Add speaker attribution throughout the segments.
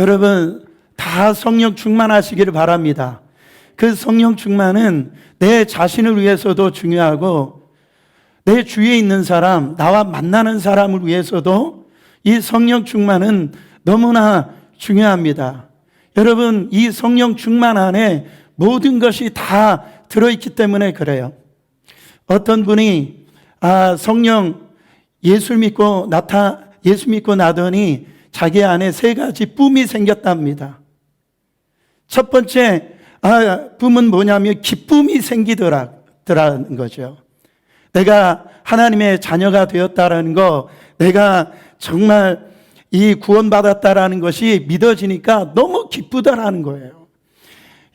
Speaker 1: 여러분 다 성령 충만하시기를 바랍니다. 그 성령 충만은 내 자신을 위해서도 중요하고 내 주위에 있는 사람, 나와 만나는 사람을 위해서도 이 성령 충만은 너무나 중요합니다. 여러분, 이 성령 충만 안에 모든 것이 다 들어있기 때문에 그래요. 어떤 분이 성령 예수 믿고 나더니 자기 안에 3가지 뿜이 생겼답니다. 첫 번째 뿜은 뭐냐면 기쁨이 생기더라는 거죠. 내가 하나님의 자녀가 되었다라는 거, 내가 정말 이 구원받았다라는 것이 믿어지니까 너무 기쁘다라는 거예요.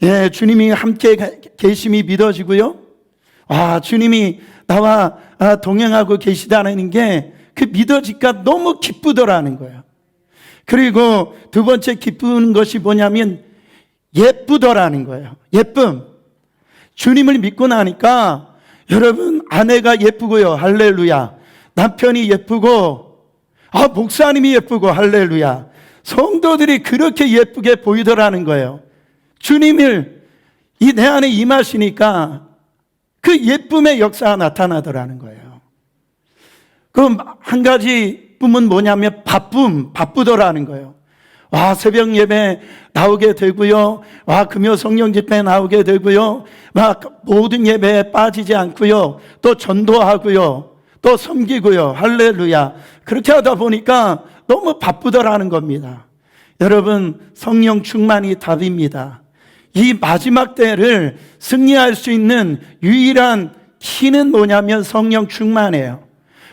Speaker 1: 예, 주님이 함께 계심이 믿어지고요. 주님이 나와 동행하고 계시다는 게 그 믿어지니까 너무 기쁘더라는 거예요. 그리고 두 번째 기쁜 것이 뭐냐면 예쁘더라는 거예요. 예쁨. 주님을 믿고 나니까 여러분 아내가 예쁘고요. 할렐루야. 남편이 예쁘고 목사님이 예쁘고 할렐루야. 성도들이 그렇게 예쁘게 보이더라는 거예요. 주님을 내 안에 임하시니까 그 예쁨의 역사가 나타나더라는 거예요. 그럼 한 가지 뿜은 뭐냐면 바쁘더라는 거예요. 새벽 예배 나오게 되고요. 금요 성령 집회 나오게 되고요. 모든 예배에 빠지지 않고요. 또 전도하고요. 또 섬기고요. 할렐루야. 그렇게 하다 보니까 너무 바쁘더라는 겁니다. 여러분, 성령 충만이 답입니다. 이 마지막 때를 승리할 수 있는 유일한 키는 뭐냐면 성령 충만이에요.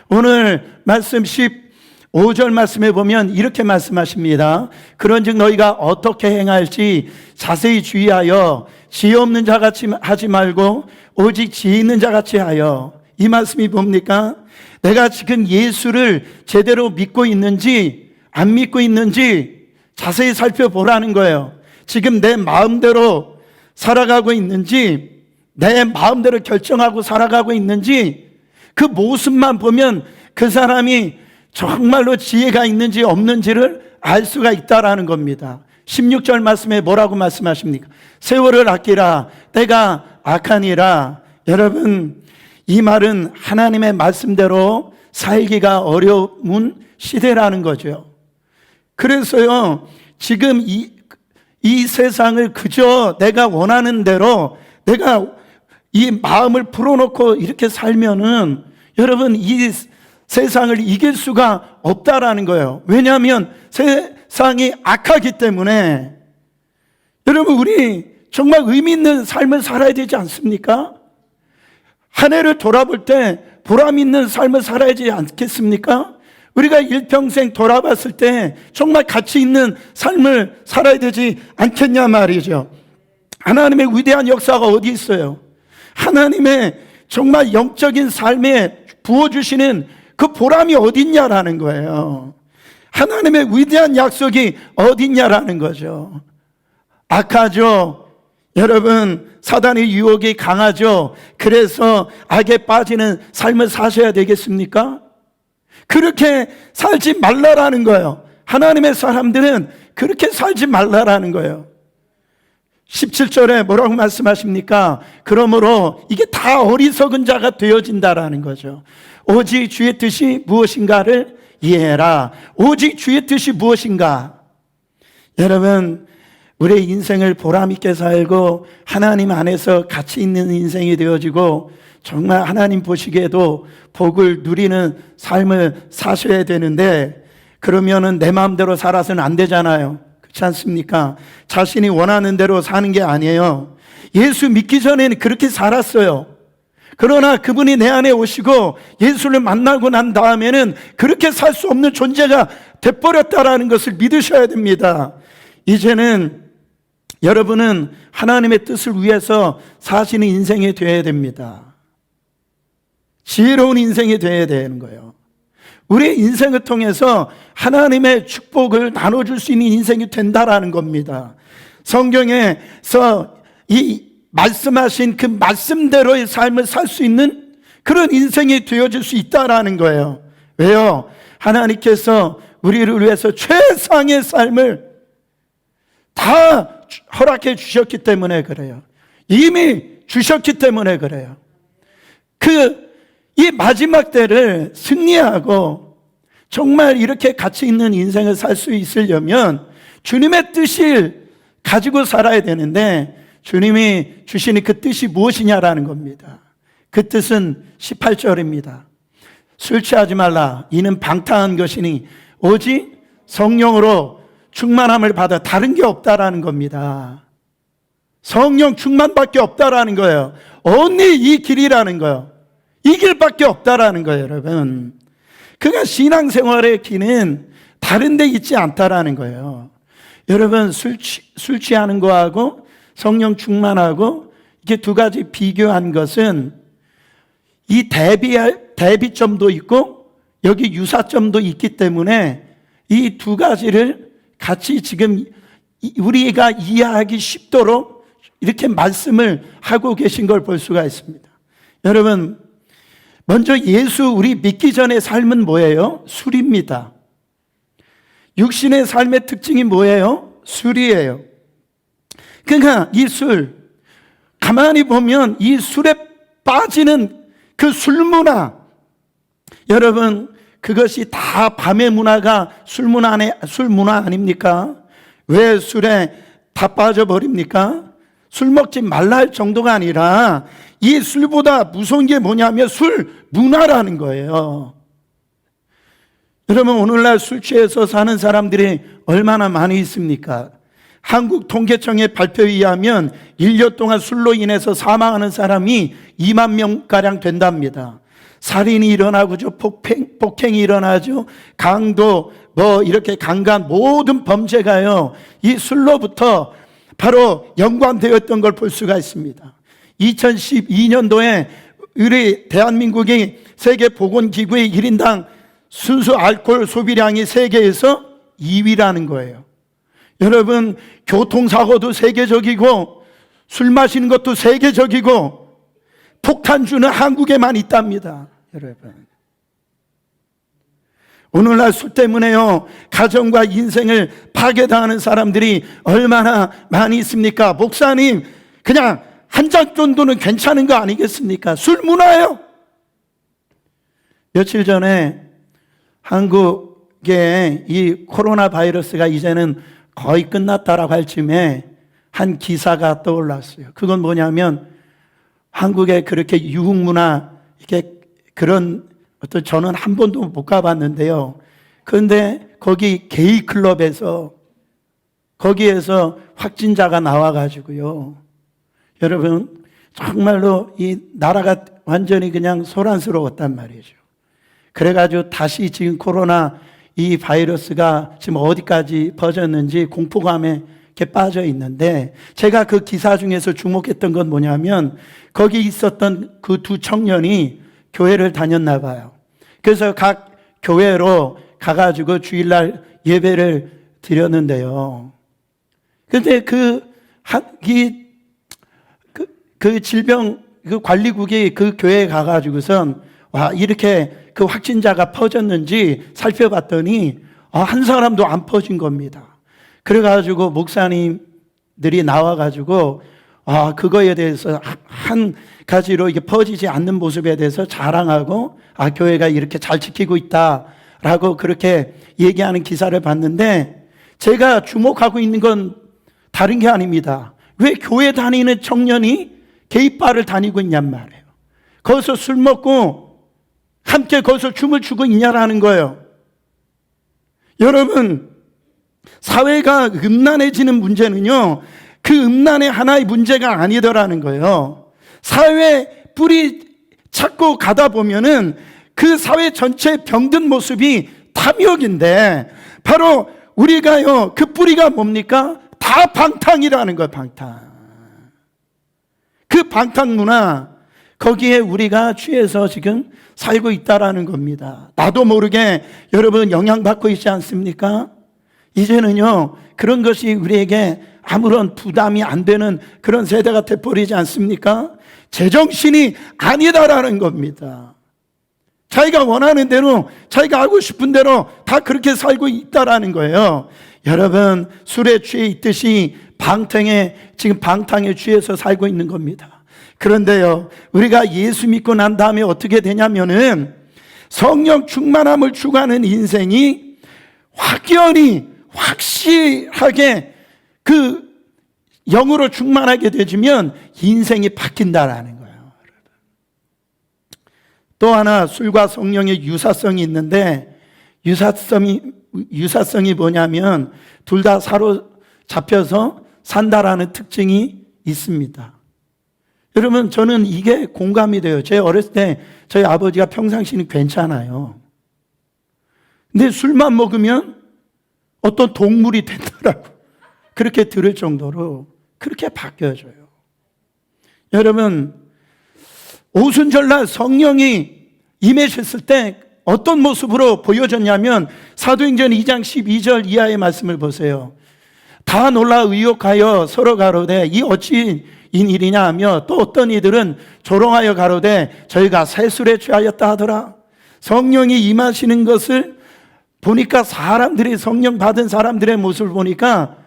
Speaker 1: 오늘 말씀 15절 말씀에 보면 이렇게 말씀하십니다. 그런즉 너희가 어떻게 행할지 자세히 주의하여 지혜 없는 자같이 하지 말고 오직 지혜 있는 자같이 하여. 이 말씀이 뭡니까? 내가 지금 예수를 제대로 믿고 있는지 안 믿고 있는지 자세히 살펴보라는 거예요. 지금 내 마음대로 살아가고 있는지, 내 마음대로 결정하고 살아가고 있는지, 그 모습만 보면 그 사람이 정말로 지혜가 있는지 없는지를 알 수가 있다라는 겁니다. 16절 말씀에 뭐라고 말씀하십니까? 세월을 아끼라, 때가 악하니라. 여러분, 이 말은 하나님의 말씀대로 살기가 어려운 시대라는 거죠. 그래서요, 지금 이 세상을 그저 내가 원하는 대로 내가 이 마음을 풀어놓고 이렇게 살면은 여러분 이 세상을 이길 수가 없다라는 거예요. 왜냐하면 세상이 악하기 때문에. 여러분, 우리 정말 의미 있는 삶을 살아야 되지 않습니까? 한 해를 돌아볼 때 보람 있는 삶을 살아야 되지 않겠습니까? 우리가 일평생 돌아봤을 때 정말 가치 있는 삶을 살아야 되지 않겠냐 말이죠. 하나님의 위대한 역사가 어디 있어요? 하나님의 정말 영적인 삶에 부어주시는 그 보람이 어딨냐라는 거예요. 하나님의 위대한 약속이 어딨냐라는 거죠. 악하죠. 여러분, 사단의 유혹이 강하죠. 그래서 악에 빠지는 삶을 사셔야 되겠습니까? 그렇게 살지 말라라는 거예요. 하나님의 사람들은 그렇게 살지 말라라는 거예요. 17절에 뭐라고 말씀하십니까? 그러므로 이게 다 어리석은 자가 되어진다라는 거죠. 오직 주의 뜻이 무엇인가를 이해해라. 오직 주의 뜻이 무엇인가? 여러분, 우리의 인생을 보람있게 살고 하나님 안에서 가치 있는 인생이 되어지고 정말 하나님 보시기에도 복을 누리는 삶을 사셔야 되는데, 그러면은 내 마음대로 살아서는 안 되잖아요. 그렇지 않습니까? 자신이 원하는 대로 사는 게 아니에요. 예수 믿기 전에는 그렇게 살았어요. 그러나 그분이 내 안에 오시고 예수를 만나고 난 다음에는 그렇게 살 수 없는 존재가 돼버렸다라는 것을 믿으셔야 됩니다. 이제는 여러분은 하나님의 뜻을 위해서 사시는 인생이 되어야 됩니다. 지혜로운 인생이 되어야 되는 거예요. 우리의 인생을 통해서 하나님의 축복을 나눠줄 수 있는 인생이 된다라는 겁니다. 성경에서 이 말씀하신 그 말씀대로의 삶을 살 수 있는 그런 인생이 되어질 수 있다라는 거예요. 왜요? 하나님께서 우리를 위해서 최상의 삶을 다 허락해 주셨기 때문에 그래요. 이미 주셨기 때문에 그래요. 이 마지막 때를 승리하고 정말 이렇게 가치 있는 인생을 살 수 있으려면 주님의 뜻을 가지고 살아야 되는데, 주님이 주시는 그 뜻이 무엇이냐라는 겁니다. 그 뜻은 18절입니다. 술 취하지 말라. 이는 방탕한 것이니 오직 성령으로 충만함을 받아. 다른 게 없다라는 겁니다. 성령 충만밖에 없다라는 거예요. 언니 이 길이라는 거예요. 이 길밖에 없다라는 거예요, 여러분. 그러니까 신앙생활의 길은 다른 데 있지 않다라는 거예요. 여러분, 술 취하는 거하고 성령 충만하고 이게 두 가지 비교한 것은 이 대비점도 있고 여기 유사점도 있기 때문에 이 두 가지를 같이 지금 우리가 이해하기 쉽도록 이렇게 말씀을 하고 계신 걸 볼 수가 있습니다. 여러분, 먼저 예수 우리 믿기 전의 삶은 뭐예요? 술입니다. 육신의 삶의 특징이 뭐예요? 술이에요. 그러니까 이 술, 가만히 보면 이 술에 빠지는 그 술 문화, 여러분, 그것이 다 밤의 문화가 술 문화 아닙니까? 왜 술에 다 빠져버립니까? 술 먹지 말라 할 정도가 아니라 이 술보다 무서운 게 뭐냐면 술 문화라는 거예요. 여러분, 오늘날 술 취해서 사는 사람들이 얼마나 많이 있습니까? 한국 통계청의 발표에 의하면 1년 동안 술로 인해서 사망하는 사람이 2만 명가량 된답니다. 살인이 일어나고 폭행이 일어나죠. 강도, 이렇게 강간 모든 범죄가요, 이 술로부터 바로 연관되었던 걸 볼 수가 있습니다. 2012년도에 우리 대한민국이 세계보건기구의 1인당 순수 알코올 소비량이 세계에서 2위라는 거예요. 여러분, 교통사고도 세계적이고 술 마시는 것도 세계적이고 폭탄주는 한국에만 있답니다. 여러분, 오늘날 술 때문에요, 가정과 인생을 파괴당하는 사람들이 얼마나 많이 있습니까? 목사님, 그냥 한 잔 정도는 괜찮은 거 아니겠습니까? 술 문화예요. 며칠 전에 한국의 이 코로나 바이러스가 이제는 거의 끝났다라고 할 쯤에 한 기사가 떠올랐어요. 그건 뭐냐면 한국에 그렇게 유흥문화, 이렇게 그런 어떤, 저는 한 번도 못 가봤는데요. 그런데 거기 게이 클럽에서 거기에서 확진자가 나와가지고요, 여러분, 정말로 이 나라가 완전히 그냥 소란스러웠단 말이죠. 그래가지고 다시 지금 코로나 이 바이러스가 지금 어디까지 퍼졌는지 공포감에 이렇게 빠져 있는데, 제가 그 기사 중에서 주목했던 건 뭐냐면 거기 있었던 그 두 청년이 교회를 다녔나 봐요. 그래서 각 교회로 가가지고 주일날 예배를 드렸는데요. 그런데 그 질병 그 관리국이 그 교회에 가가지고선 와, 이렇게 그 확진자가 퍼졌는지 살펴봤더니 한 사람도 안 퍼진 겁니다. 그래가지고 목사님들이 나와가지고 그거에 대해서 한 가지로 이게 퍼지지 않는 모습에 대해서 자랑하고 교회가 이렇게 잘 지키고 있다라고 그렇게 얘기하는 기사를 봤는데, 제가 주목하고 있는 건 다른 게 아닙니다. 왜 교회 다니는 청년이 게이바를 다니고 있냔 말이에요. 거기서 술 먹고 함께 거기서 춤을 추고 있냐라는 거예요. 여러분, 사회가 음란해지는 문제는요, 그 음란의 하나의 문제가 아니더라는 거예요. 사회 뿌리 찾고 가다 보면은 그 사회 전체의 병든 모습이 탐욕인데, 바로 우리가요, 그 뿌리가 뭡니까? 다 방탕이라는 거예요. 방탕. 그 방탕 문화, 거기에 우리가 취해서 지금 살고 있다라는 겁니다. 나도 모르게 여러분 영향받고 있지 않습니까? 이제는요, 그런 것이 우리에게 아무런 부담이 안 되는 그런 세대가 돼버리지 않습니까? 제정신이 아니다라는 겁니다. 자기가 원하는 대로, 자기가 하고 싶은 대로 다 그렇게 살고 있다라는 거예요. 여러분, 술에 취해 있듯이 지금 방탕에 취해서 살고 있는 겁니다. 그런데요, 우리가 예수 믿고 난 다음에 어떻게 되냐면은 성령 충만함을 추구하는 인생이 확연히 확실하게 그 영으로 충만하게 되지면 인생이 바뀐다라는 거예요. 또 하나, 술과 성령의 유사성이 있는데, 유사성이 뭐냐면 둘 다 사로잡혀서 산다라는 특징이 있습니다. 여러분, 저는 이게 공감이 돼요. 제 어렸을 때 저희 아버지가 평상시는 괜찮아요. 근데 술만 먹으면 어떤 동물이 된다라고 그렇게 들을 정도로 그렇게 바뀌어져요. 여러분, 오순절날 성령이 임하셨을 때 어떤 모습으로 보여졌냐면 사도행전 2장 12절 이하의 말씀을 보세요. 다 놀라 의욕하여 서로 가로되 이 어찌인 일이냐 하며, 또 어떤 이들은 조롱하여 가로되 저희가 새술에 취하였다 하더라. 성령이 임하시는 것을 보니까 사람들이, 성령 받은 사람들의 모습을 보니까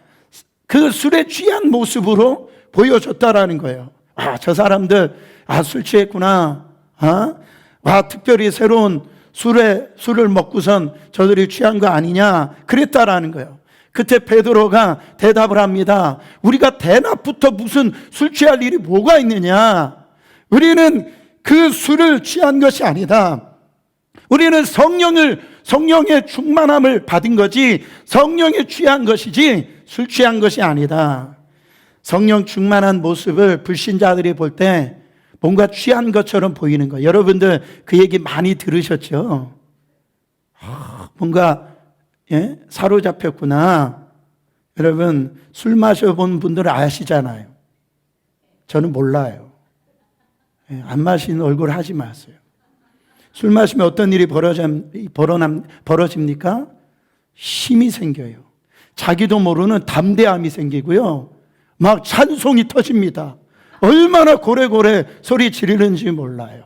Speaker 1: 그 술에 취한 모습으로 보여줬다라는 거예요. 저 사람들 술 취했구나. 특별히 새로운 술을 먹고선 저들이 취한 거 아니냐, 그랬다라는 거예요. 그때 베드로가 대답을 합니다. 우리가 대낮부터 무슨 술 취할 일이 뭐가 있느냐? 우리는 그 술을 취한 것이 아니다. 우리는 성령의 충만함을 받은 거지 성령에 취한 것이지 술 취한 것이 아니다. 성령 충만한 모습을 불신자들이 볼 때 뭔가 취한 것처럼 보이는 거예요. 여러분들 그 얘기 많이 들으셨죠? 뭔가 사로잡혔구나. 여러분, 술 마셔본 분들은 아시잖아요. 저는 몰라요. 안 마시는 얼굴 하지 마세요. 술 마시면 어떤 일이 벌어집니까? 힘이 생겨요. 자기도 모르는 담대함이 생기고요, 막 찬송이 터집니다. 얼마나 고래고래 소리 지르는지 몰라요.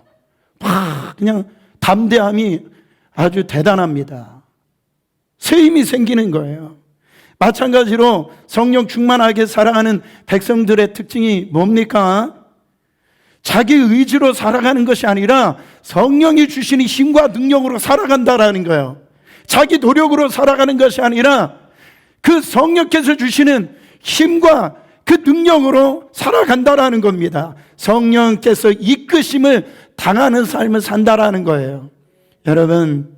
Speaker 1: 그냥 담대함이 아주 대단합니다. 새 힘이 생기는 거예요. 마찬가지로 성령 충만하게 살아가는 백성들의 특징이 뭡니까? 자기 의지로 살아가는 것이 아니라 성령이 주시는 힘과 능력으로 살아간다라는 거예요. 자기 노력으로 살아가는 것이 아니라 그 성령께서 주시는 힘과 그 능력으로 살아간다라는 겁니다. 성령께서 이끄심을 당하는 삶을 산다라는 거예요. 여러분,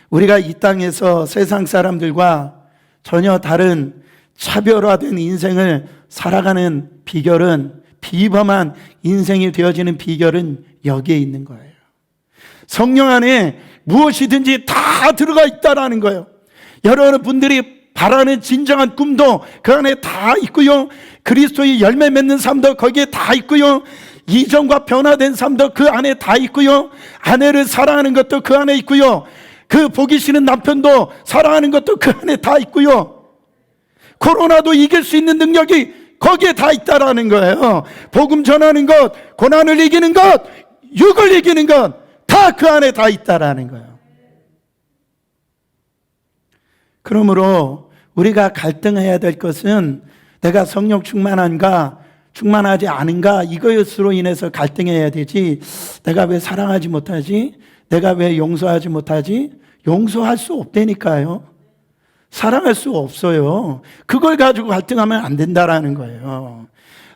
Speaker 1: 우리가 이 땅에서 세상 사람들과 전혀 다른 차별화된 인생을 살아가는 비결은, 비범한 인생이 되어지는 비결은 여기에 있는 거예요. 성령 안에 무엇이든지 다 들어가 있다라는 거예요. 여러분들이 바라는 진정한 꿈도 그 안에 다 있고요, 그리스도의 열매 맺는 삶도 거기에 다 있고요, 이전과 변화된 삶도 그 안에 다 있고요, 아내를 사랑하는 것도 그 안에 있고요, 그 보기 싫은 남편도 사랑하는 것도 그 안에 다 있고요, 코로나도 이길 수 있는 능력이 거기에 다 있다라는 거예요. 복음 전하는 것, 고난을 이기는 것, 육을 이기는 것, 다 그 안에 다 있다라는 거예요. 그러므로 우리가 갈등해야 될 것은 내가 성령 충만한가 충만하지 않은가, 이것으로 인해서 갈등해야 되지, 내가 왜 사랑하지 못하지, 내가 왜 용서하지 못하지, 용서할 수 없다니까요. 사랑할 수 없어요. 그걸 가지고 갈등하면 안 된다라는 거예요.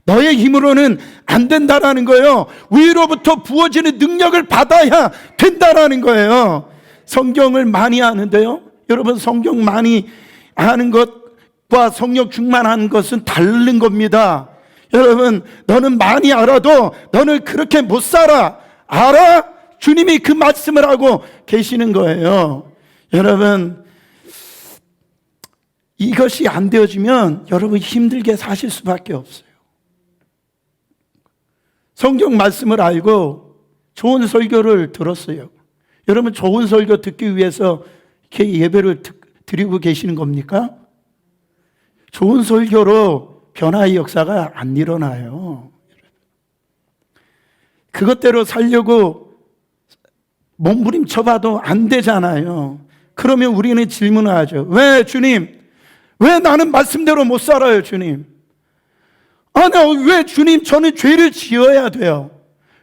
Speaker 1: 너의 힘으로는 안 된다라는 거예요. 위로부터 부어지는 능력을 받아야 된다라는 거예요. 성경을 많이 아는데요, 여러분, 성경 많이 아는 것과 성령 충만한 것은 다른 겁니다. 여러분, 너는 많이 알아도 너는 그렇게 못 살아. 알아? 주님이 그 말씀을 하고 계시는 거예요. 여러분, 이것이 안 되어지면 여러분 힘들게 사실 수밖에 없어요. 성경 말씀을 알고 좋은 설교를 들었어요. 여러분, 좋은 설교 듣기 위해서 이렇게 예배를 드리고 계시는 겁니까? 좋은 설교로 변화의 역사가 안 일어나요. 그것대로 살려고 몸부림쳐봐도 안 되잖아요. 그러면 우리는 질문을 하죠. 왜 주님? 왜 나는 말씀대로 못 살아요, 주님? 아니, 왜 주님 저는 죄를 지어야 돼요?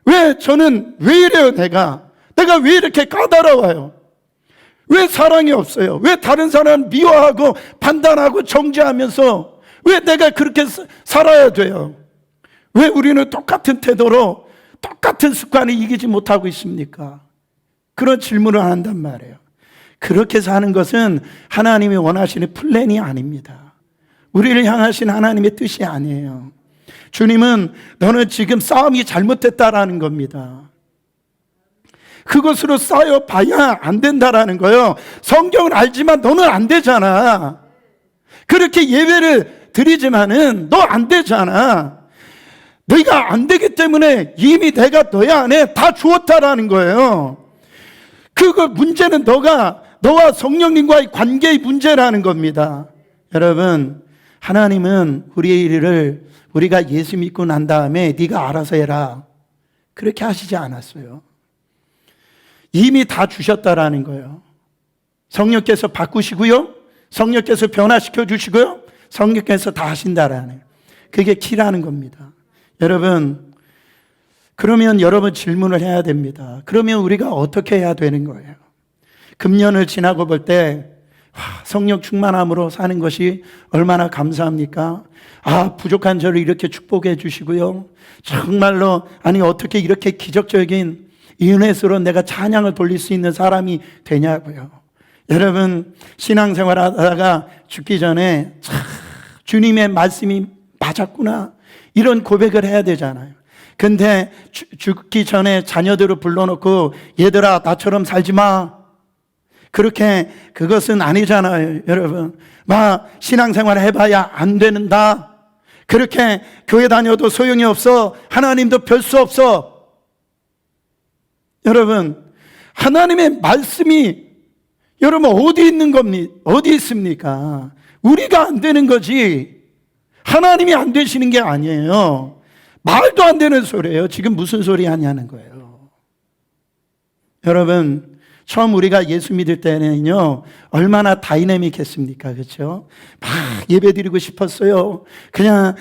Speaker 1: 왜 저는 왜 이래요, 내가 왜 이렇게 까다로워요? 왜 사랑이 없어요? 왜 다른 사람 미워하고 판단하고 정죄하면서 왜 내가 그렇게 살아야 돼요? 왜 우리는 똑같은 태도로 똑같은 습관을 이기지 못하고 있습니까? 그런 질문을 한단 말이에요. 그렇게 사는 것은 하나님이 원하시는 플랜이 아닙니다. 우리를 향하신 하나님의 뜻이 아니에요. 주님은 너는 지금 싸움이 잘못됐다라는 겁니다. 그것으로 쌓여봐야 안 된다라는 거예요. 성경을 알지만 너는 안 되잖아. 그렇게 예배를 드리지만은 너 안 되잖아. 너희가 안 되기 때문에 이미 내가 너희 안에 다 주었다라는 거예요. 그 문제는 너와 성령님과의 관계의 문제라는 겁니다. 여러분, 하나님은 우리의 일을 우리가 예수 믿고 난 다음에 네가 알아서 해라, 그렇게 하시지 않았어요. 이미 다 주셨다라는 거예요. 성령께서 바꾸시고요, 성령께서 변화시켜 주시고요, 성령께서 다 하신다라는, 그게 키라는 겁니다. 여러분, 그러면 여러분 질문을 해야 됩니다. 그러면 우리가 어떻게 해야 되는 거예요? 금년을 지나고 볼 때 성령 충만함으로 사는 것이 얼마나 감사합니까? 부족한 저를 이렇게 축복해 주시고요, 정말로 어떻게 이렇게 기적적인 이 은혜스러운 내가 찬양을 돌릴 수 있는 사람이 되냐고요. 여러분, 신앙생활 하다가 죽기 전에 주님의 말씀이 맞았구나, 이런 고백을 해야 되잖아요. 근데 죽기 전에 자녀들을 불러놓고 얘들아 나처럼 살지 마, 그것은 아니잖아요. 여러분, 신앙생활 해봐야 안 되는다, 그렇게 교회 다녀도 소용이 없어, 하나님도 별 수 없어. 여러분, 하나님의 말씀이 여러분 어디 있는 겁니까? 어디 있습니까? 우리가 안 되는 거지 하나님이 안 되시는 게 아니에요. 말도 안 되는 소리예요. 지금 무슨 소리 하냐는 거예요. 여러분, 처음 우리가 예수 믿을 때는요, 얼마나 다이내믹했습니까? 그렇죠? 막 예배 드리고 싶었어요. 그냥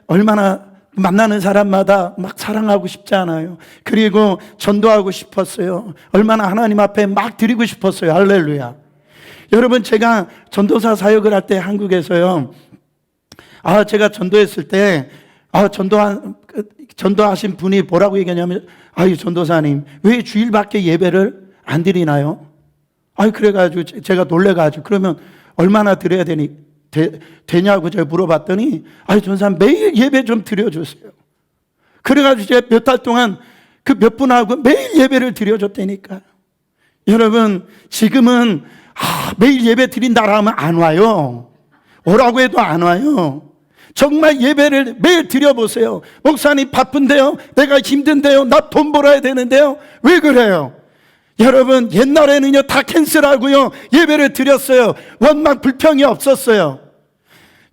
Speaker 1: 얼마나 만나는 사람마다 막 사랑하고 싶잖아요. 그리고 전도하고 싶었어요. 얼마나 하나님 앞에 막 드리고 싶었어요. 할렐루야. 여러분, 제가 전도사 사역을 할 때 한국에서요, 제가 전도했을 때 전도하신 분이 뭐라고 얘기하냐면, 전도사님 왜 주일밖에 예배를 안 드리나요? 그래가지고 제가 놀래가지고, 그러면 얼마나 드려야 되냐고 제가 물어봤더니, 전도사님 매일 예배 좀 드려주세요. 그래가지고 제가 몇 달 동안 그 몇 분하고 매일 예배를 드려줬다니까요. 여러분, 지금은 매일 예배 드린다라 하면 안 와요. 오라고 해도 안 와요. 정말 예배를 매일 드려보세요. 목사님 바쁜데요, 내가 힘든데요, 나 돈 벌어야 되는데요, 왜 그래요? 여러분, 옛날에는요 다 캔슬하고요 예배를 드렸어요. 원망 불평이 없었어요.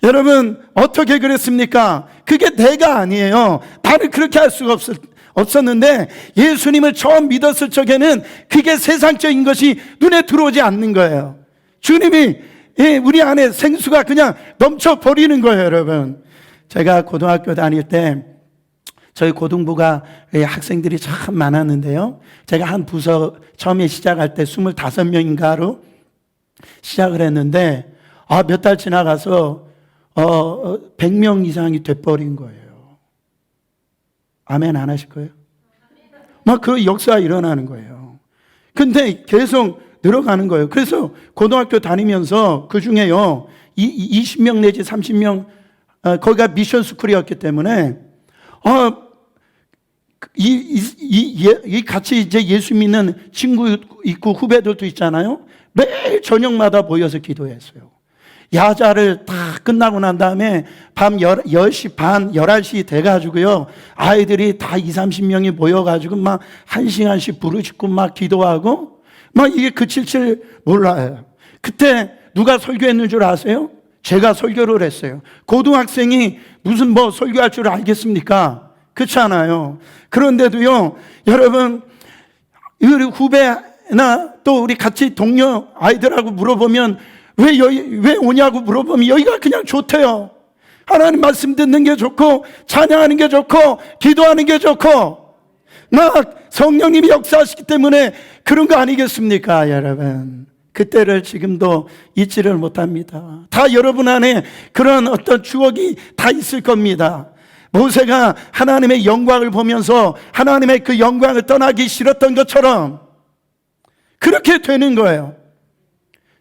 Speaker 1: 여러분, 어떻게 그랬습니까? 그게 내가 아니에요. 나는 그렇게 할 수가 없었는데, 예수님을 처음 믿었을 적에는 그게 세상적인 것이 눈에 들어오지 않는 거예요. 주님이 우리 안에 생수가 그냥 넘쳐버리는 거예요. 여러분, 제가 고등학교 다닐 때 저희 고등부가 학생들이 참 많았는데요, 제가 한 부서 처음에 시작할 때 25명인가로 시작을 했는데, 몇 달 지나가서 100명 이상이 돼버린 거예요. 아멘 안 하실 거예요? 그 역사가 일어나는 거예요. 근데 계속 늘어가는 거예요. 그래서 고등학교 다니면서 그 중에요 20명 내지 30명, 거기가 미션 스쿨이었기 때문에 같이 이제 예수 믿는 친구 있고 후배들도 있잖아요. 매일 저녁마다 모여서 기도했어요. 야자를 다 끝나고 난 다음에 밤 10시 반, 11시 돼가지고요, 아이들이 다 30명이 모여가지고 막 1시간씩 부르짖고 막 기도하고, 이게 그칠 줄 몰라요. 그때 누가 설교했는 줄 아세요? 제가 설교를 했어요. 고등학생이 무슨 설교할 줄 알겠습니까? 그렇잖아요. 그런데도요, 여러분, 우리 후배나 또 우리 같이 동료 아이들하고 물어보면 왜 오냐고 물어보면 여기가 그냥 좋대요. 하나님 말씀 듣는 게 좋고 찬양하는 게 좋고 기도하는 게 좋고 막 성령님이 역사하시기 때문에 그런 거 아니겠습니까, 여러분? 그때를 지금도 잊지를 못합니다. 다 여러분 안에 그런 어떤 추억이 다 있을 겁니다. 모세가 하나님의 영광을 보면서 하나님의 그 영광을 떠나기 싫었던 것처럼 그렇게 되는 거예요.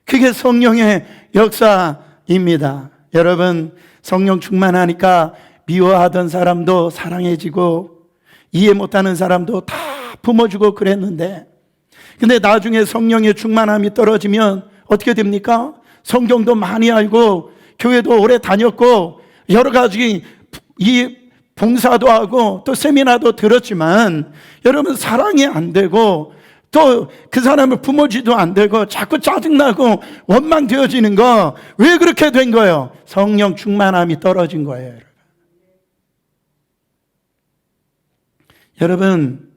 Speaker 1: 그게 성령의 역사입니다. 여러분, 성령 충만하니까 미워하던 사람도 사랑해지고 이해 못하는 사람도 다 품어주고 그랬는데, 근데 나중에 성령의 충만함이 떨어지면 어떻게 됩니까? 성경도 많이 알고 교회도 오래 다녔고 여러 가지 이 봉사도 하고 또 세미나도 들었지만 여러분 사랑이 안 되고 또 그 사람을 품어주지도 안 되고 자꾸 짜증나고 원망되어지는 거 왜 그렇게 된 거예요? 성령 충만함이 떨어진 거예요. 여러분,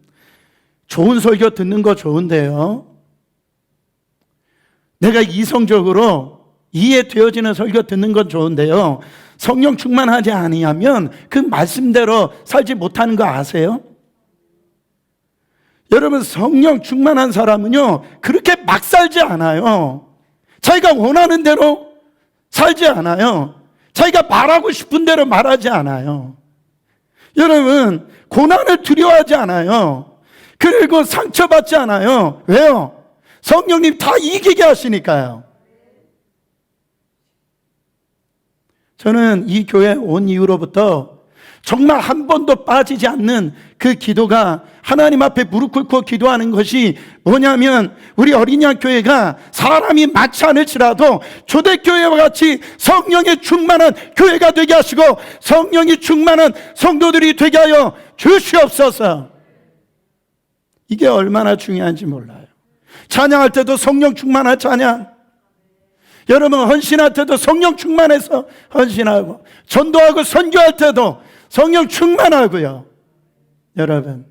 Speaker 1: 좋은 설교 듣는 거 좋은데요, 내가 이성적으로 이해되어지는 설교 듣는 건 좋은데요, 성령 충만하지 아니하면 그 말씀대로 살지 못하는 거 아세요? 여러분, 성령 충만한 사람은요 그렇게 막 살지 않아요. 자기가 원하는 대로 살지 않아요. 자기가 말하고 싶은 대로 말하지 않아요. 여러분, 고난을 두려워하지 않아요. 그리고 상처받지 않아요. 왜요? 성령님 다 이기게 하시니까요. 저는 이 교회 온 이후로부터 정말 한 번도 빠지지 않는 그 기도가, 하나님 앞에 무릎 꿇고 기도하는 것이 뭐냐면, 우리 어린양 교회가 사람이 많지 않을지라도 초대교회와 같이 성령의 충만한 교회가 되게 하시고 성령이 충만한 성도들이 되게 하여 주시옵소서. 이게 얼마나 중요한지 몰라요. 찬양할 때도 성령 충만한 찬양, 여러분 헌신할 때도 성령 충만해서 헌신하고, 전도하고 선교할 때도 성령 충만하고요. 여러분,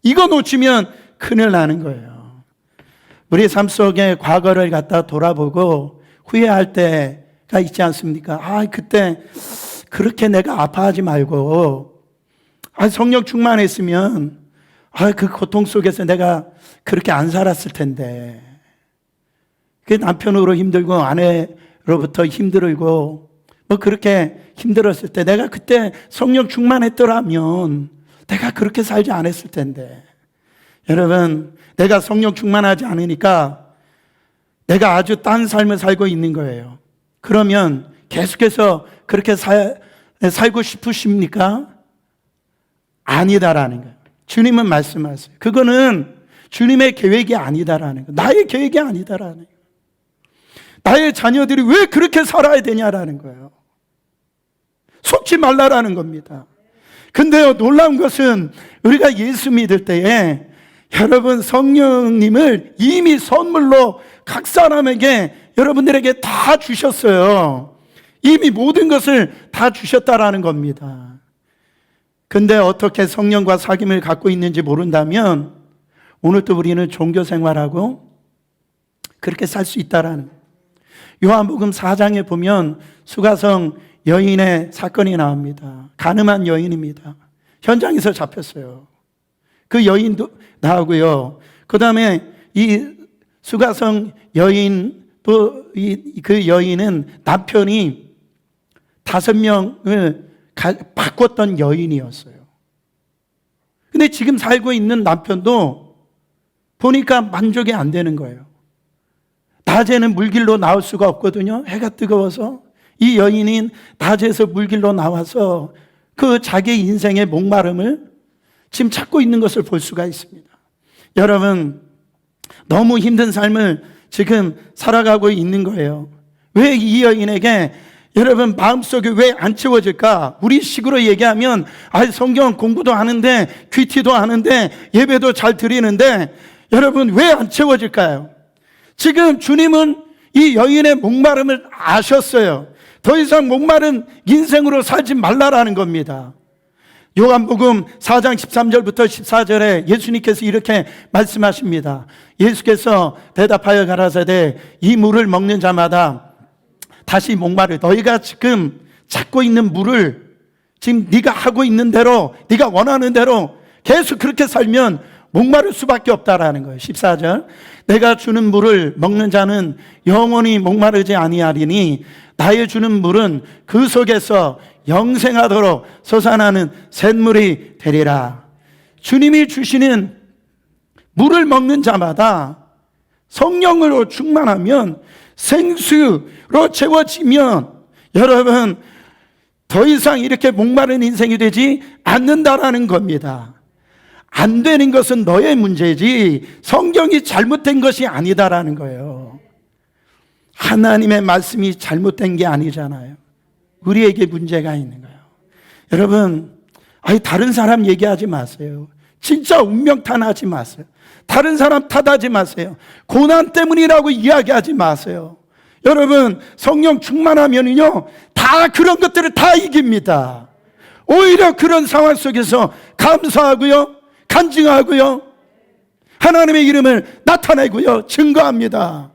Speaker 1: 이거 놓치면 큰일 나는 거예요. 우리 삶 속에 과거를 갖다 돌아보고 후회할 때가 있지 않습니까? 그때 그렇게 내가 아파하지 말고, 성령 충만했으면 그 고통 속에서 내가 그렇게 안 살았을 텐데, 그 남편으로 힘들고 아내로부터 힘들고 그렇게 힘들었을 때 내가 그때 성령 충만했더라면 내가 그렇게 살지 않았을 텐데. 여러분, 내가 성령 충만하지 않으니까 내가 아주 딴 삶을 살고 있는 거예요. 그러면 계속해서 그렇게 살고 싶으십니까? 아니다라는 거예요. 주님은 말씀하세요. 그거는 주님의 계획이 아니다라는 거예요. 나의 계획이 아니다라는 거예요. 나의 자녀들이 왜 그렇게 살아야 되냐라는 거예요. 속지 말라라는 겁니다. 근데요, 놀라운 것은 우리가 예수 믿을 때에 여러분 성령님을 이미 선물로 각 사람에게, 여러분들에게 다 주셨어요. 이미 모든 것을 다 주셨다라는 겁니다. 근데 어떻게 성령과 사귐을 갖고 있는지 모른다면 오늘도 우리는 종교 생활하고 그렇게 살 수 있다라는 거예요. 요한복음 4장에 보면 수가성 여인의 사건이 나옵니다. 가늠한 여인입니다. 현장에서 잡혔어요. 그 여인도 나오고요. 그 다음에 이 수가성 여인, 또 그 여인은 남편이 5명을 바꿨던 여인이었어요. 근데 지금 살고 있는 남편도 보니까 만족이 안 되는 거예요. 낮에는 물길로 나올 수가 없거든요. 해가 뜨거워서. 이 여인인 낮에서 물길로 나와서 그 자기 인생의 목마름을 지금 찾고 있는 것을 볼 수가 있습니다. 여러분, 너무 힘든 삶을 지금 살아가고 있는 거예요. 왜 이 여인에게 여러분 마음속에 왜 안 채워질까? 우리 식으로 얘기하면 성경 공부도 하는데, 큐티도 하는데, 예배도 잘 드리는데 여러분 왜 안 채워질까요? 지금 주님은 이 여인의 목마름을 아셨어요. 더 이상 목마른 인생으로 살지 말라라는 겁니다. 요한복음 4장 13절부터 14절에 예수님께서 이렇게 말씀하십니다. 예수께서 대답하여 가라사대 이 물을 먹는 자마다 다시 목마르. 너희가 지금 찾고 있는 물을 지금 네가 하고 있는 대로, 네가 원하는 대로 계속 그렇게 살면 목마를 수밖에 없다라는 거예요. 14절. 내가 주는 물을 먹는 자는 영원히 목마르지 아니하리니 나의 주는 물은 그 속에서 영생하도록 솟아나는 샘물이 되리라. 주님이 주시는 물을 먹는 자마다 성령으로 충만하면, 생수로 채워지면 여러분 더 이상 이렇게 목마른 인생이 되지 않는다라는 겁니다. 안 되는 것은 너의 문제지 성경이 잘못된 것이 아니다라는 거예요. 하나님의 말씀이 잘못된 게 아니잖아요. 우리에게 문제가 있는 거예요. 여러분, 다른 사람 얘기하지 마세요. 진짜 운명 탓하지 마세요. 다른 사람 탓하지 마세요. 고난 때문이라고 이야기하지 마세요. 여러분, 성령 충만하면요 다 그런 것들을 다 이깁니다. 오히려 그런 상황 속에서 감사하고요, 간증하고요, 하나님의 이름을 나타내고요, 증거합니다.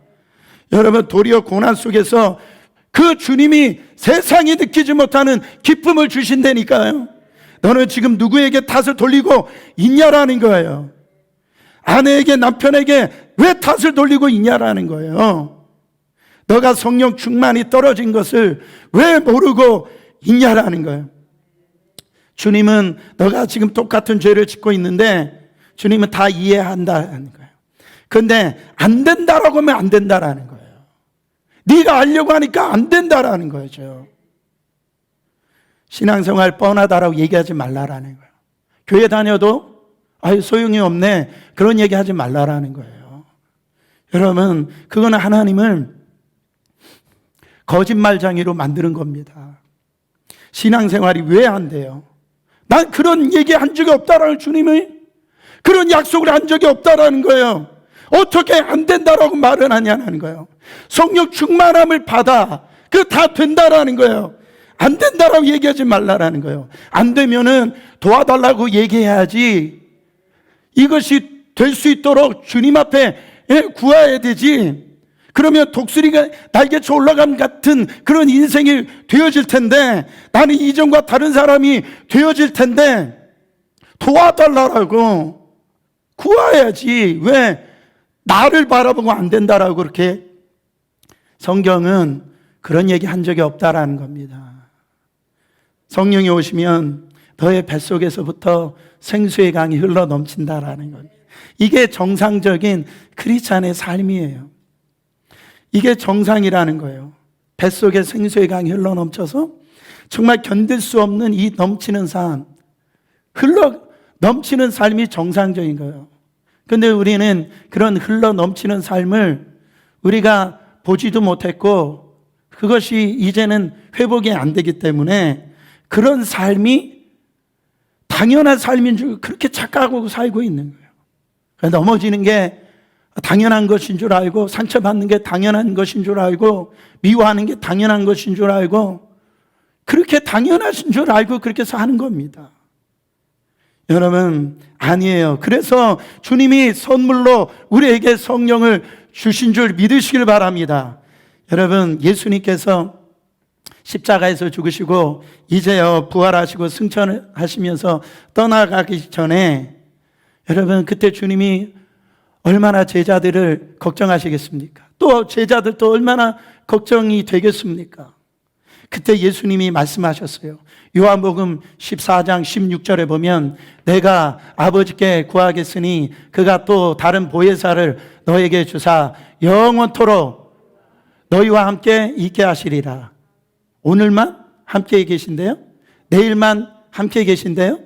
Speaker 1: 여러분, 도리어 고난 속에서 그 주님이 세상이 느끼지 못하는 기쁨을 주신다니까요. 너는 지금 누구에게 탓을 돌리고 있냐라는 거예요. 아내에게, 남편에게 왜 탓을 돌리고 있냐라는 거예요. 너가 성령 충만이 떨어진 것을 왜 모르고 있냐라는 거예요. 주님은 너가 지금 똑같은 죄를 짓고 있는데 주님은 다 이해한다는 거예요. 그런데 안 된다라고 하면 안 된다라는 거예요. 네가 알려고 하니까 안 된다라는 거죠. 신앙생활 뻔하다라고 얘기하지 말라라는 거예요. 교회 다녀도 소용이 없네, 그런 얘기 하지 말라라는 거예요. 여러분, 그거는 하나님을 거짓말장애로 만드는 겁니다. 신앙생활이 왜 안 돼요? 난 그런 얘기 한 적이 없다라는, 주님이 그런 약속을 한 적이 없다라는 거예요. 어떻게 안 된다라고 말을 하냐는 거예요. 성령 충만함을 받아, 그 다 된다라는 거예요. 안 된다라고 얘기하지 말라라는 거예요. 안 되면은 도와달라고 얘기해야지, 이것이 될 수 있도록 주님 앞에 구해야 되지. 그러면 독수리가 날개쳐 올라간 같은 그런 인생이 되어질 텐데, 나는 이전과 다른 사람이 되어질 텐데 도와달라고 구해야지, 왜 나를 바라보고 안 된다라고 그렇게. 성경은 그런 얘기 한 적이 없다라는 겁니다. 성령이 오시면 너의 뱃속에서부터 생수의 강이 흘러 넘친다라는 겁니다. 이게 정상적인 크리스찬의 삶이에요. 이게 정상이라는 거예요. 뱃속에 생수의 강이 흘러 넘쳐서 정말 견딜 수 없는 이 넘치는 삶, 흘러 넘치는 삶이 정상적인 거예요. 근데 우리는 그런 흘러 넘치는 삶을 우리가 보지도 못했고, 그것이 이제는 회복이 안 되기 때문에 그런 삶이 당연한 삶인 줄 그렇게 착각하고 살고 있는 거예요. 넘어지는 게 당연한 것인 줄 알고, 상처받는 게 당연한 것인 줄 알고, 미워하는 게 당연한 것인 줄 알고, 그렇게 당연하신 줄 알고 그렇게 사는 겁니다. 여러분, 아니에요. 그래서 주님이 선물로 우리에게 성령을 주신 줄 믿으시길 바랍니다. 여러분, 예수님께서 십자가에서 죽으시고 이제요 부활하시고 승천하시면서 떠나가기 전에, 여러분, 그때 주님이 얼마나 제자들을 걱정하시겠습니까? 또 제자들도 얼마나 걱정이 되겠습니까? 그때 예수님이 말씀하셨어요. 요한복음 14장 16절에 보면, 내가 아버지께 구하겠으니 그가 또 다른 보혜사를 너에게 주사 영원토록 너희와 함께 있게 하시리라. 오늘만 함께 계신대요? 내일만 함께 계신대요?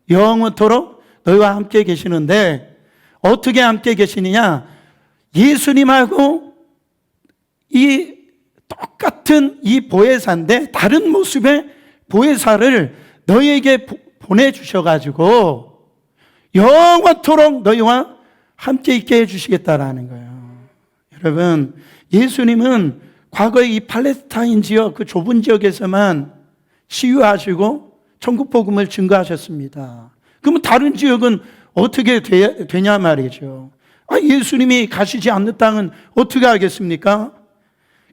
Speaker 1: 영원토록 너희와 함께 계시는데, 어떻게 함께 계시느냐? 예수님하고 이 똑같은 이 보혜사인데 다른 모습의 보혜사를 너희에게 보내주셔가지고 영원토록 너희와 함께 있게 해주시겠다라는 거예요. 여러분, 예수님은 과거에 이 팔레스타인 지역, 그 좁은 지역에서만 치유하시고 천국 복음을 증거하셨습니다. 그러면 다른 지역은 어떻게 되냐 말이죠. 예수님이 가시지 않는 땅은 어떻게 하겠습니까?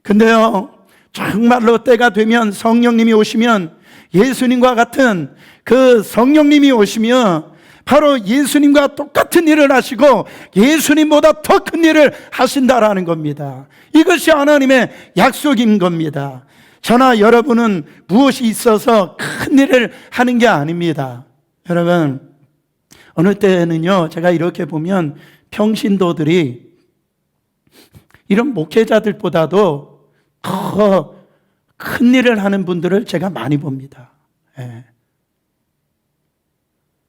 Speaker 1: 근데요, 정말로 때가 되면 성령님이 오시면, 예수님과 같은 그 성령님이 오시면 바로 예수님과 똑같은 일을 하시고 예수님보다 더 큰 일을 하신다라는 겁니다. 이것이 하나님의 약속인 겁니다. 저나 여러분은 무엇이 있어서 큰 일을 하는 게 아닙니다. 여러분, 어느 때는요, 제가 이렇게 보면 평신도들이 이런 목회자들보다도 더 큰 일을 하는 분들을 제가 많이 봅니다.